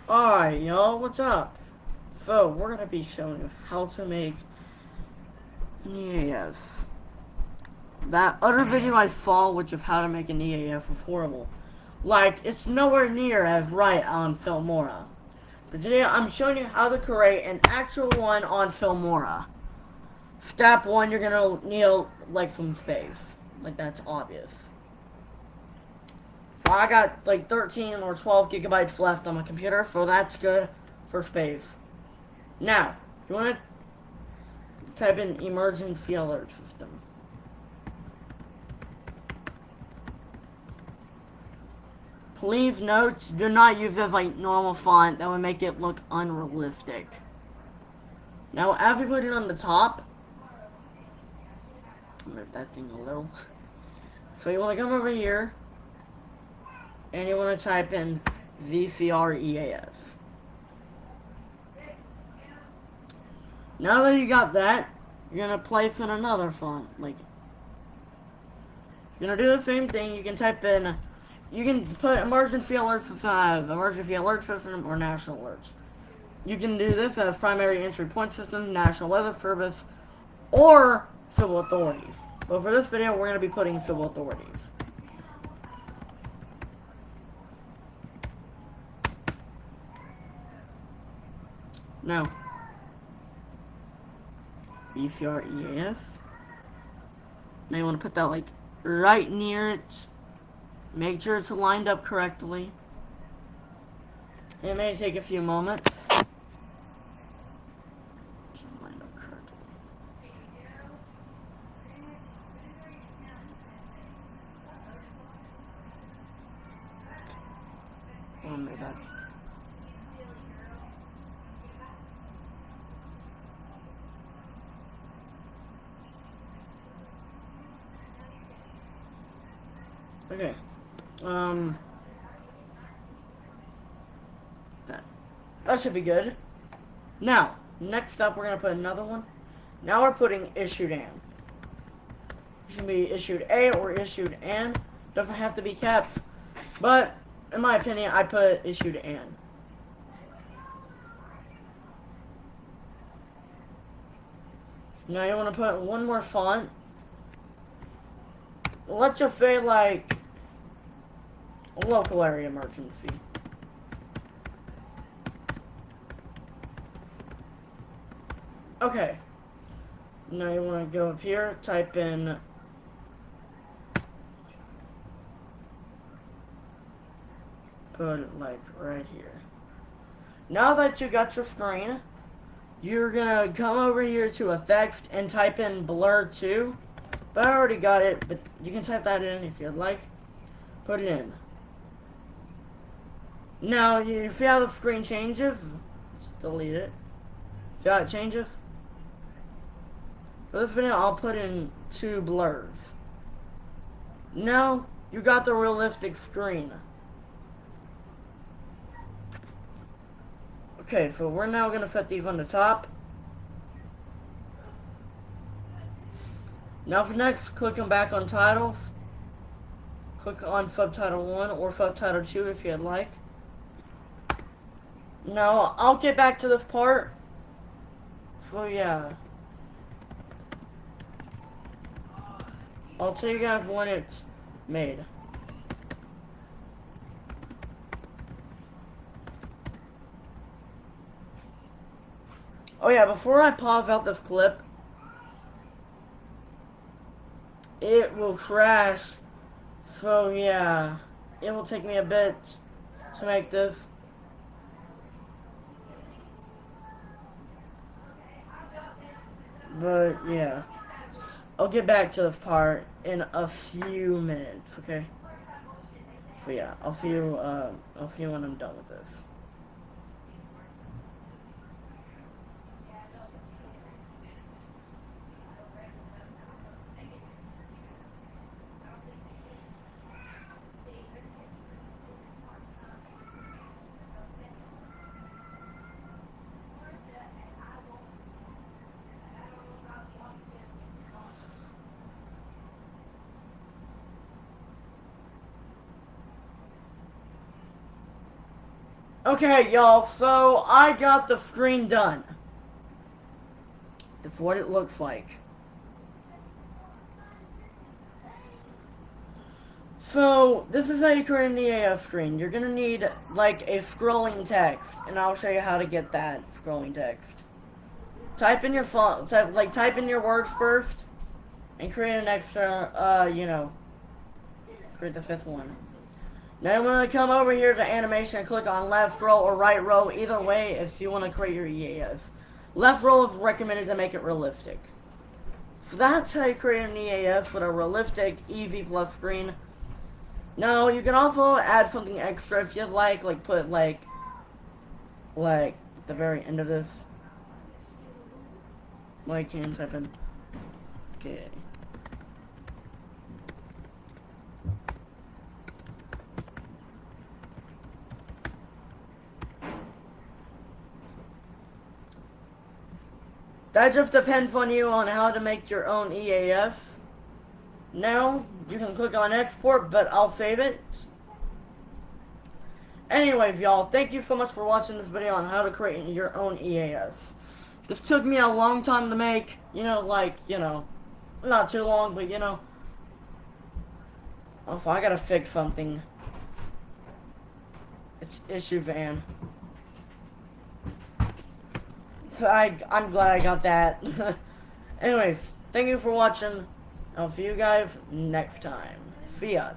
Alright, y'all, what's up? So, we're gonna be showing you how to make an EAF. That other video I saw, which of how to make an EAF, was horrible. Like, it's nowhere near as right on Filmora. But today, I'm showing you how to create an actual one on Filmora. Step 1, you're gonna need, like, some space. Like, that's obvious. So I got, like, 13 or 12 gigabytes left on my computer, so that's good for space. Now, you want to type in emergency alert system. Please note, do not use this like normal font. That would make it look unrealistic. Now, as we put it on the top, move that thing a little. So you want to come over here, and you want to type in VCREAF. Now that you got that, you're gonna place in another font. Like, you're gonna do the same thing. You can type in, you can put emergency alert for 5, emergency alert system, or national alerts. You can do this as primary entry point system, national weather service, or civil authorities. But for this video, we're gonna be putting civil authorities. Now, VCREAF. Now you want to put that like right near it. Make sure it's lined up correctly. It may take a few moments. Lined up correctly. Oh my god. Okay. That should be good. Now, next up, we're gonna put another one. Now we're putting issued an. It should be issued A or issued an. Doesn't have to be caps, but in my opinion, I put issued an. Now you want to put one more font. Let's just say like a local area emergency. Okay. Now you want to go up here, type in put it like right here. Now that you got your screen, you're gonna come over here to effects and type in blur 2. But I already got it, but you can type that in if you'd like. Put it in. Now, if you have the screen changes, delete it. See how it changes? For this video, I'll put in 2 blurs. Now, you got the realistic screen. Okay, so we're now going to set these on the top. Now for next, click on back on titles. Click on subtitle 1 or subtitle 2 if you'd like. Now, I'll get back to this part. So yeah. I'll tell you guys when it's made. Oh yeah, before I pause out this clip, it will crash. So yeah, it will take me a bit to make this. But yeah, I'll get back to this part in a few minutes, okay? So yeah, I'll see you when I'm done with this. Okay, y'all, so I got the screen done. That's what it looks like. So, this is how you create an EAF screen. You're gonna need, like, a scrolling text, and I'll show you how to get that scrolling text. Type in your font, type in your words first, and create an extra, create the fifth one. Now I'm gonna come over here to animation and click on left row or right row, either way if you want to create your EAF. Left row is recommended to make it realistic. So that's how you create an EAF with a realistic EV Plus screen. Now you can also add something extra if you'd like put like the very end of this. Like, can you type in? Okay. That just depends on you on how to make your own EAF. Now, you can click on export, but I'll save it. Anyways, y'all, thank you so much for watching this video on how to create your own EAF. This took me a long time to make, not too long, but oh, I gotta fix something. It's issue van. So I'm glad I got that. Anyways, thank you for watching. I'll see you guys next time. See ya.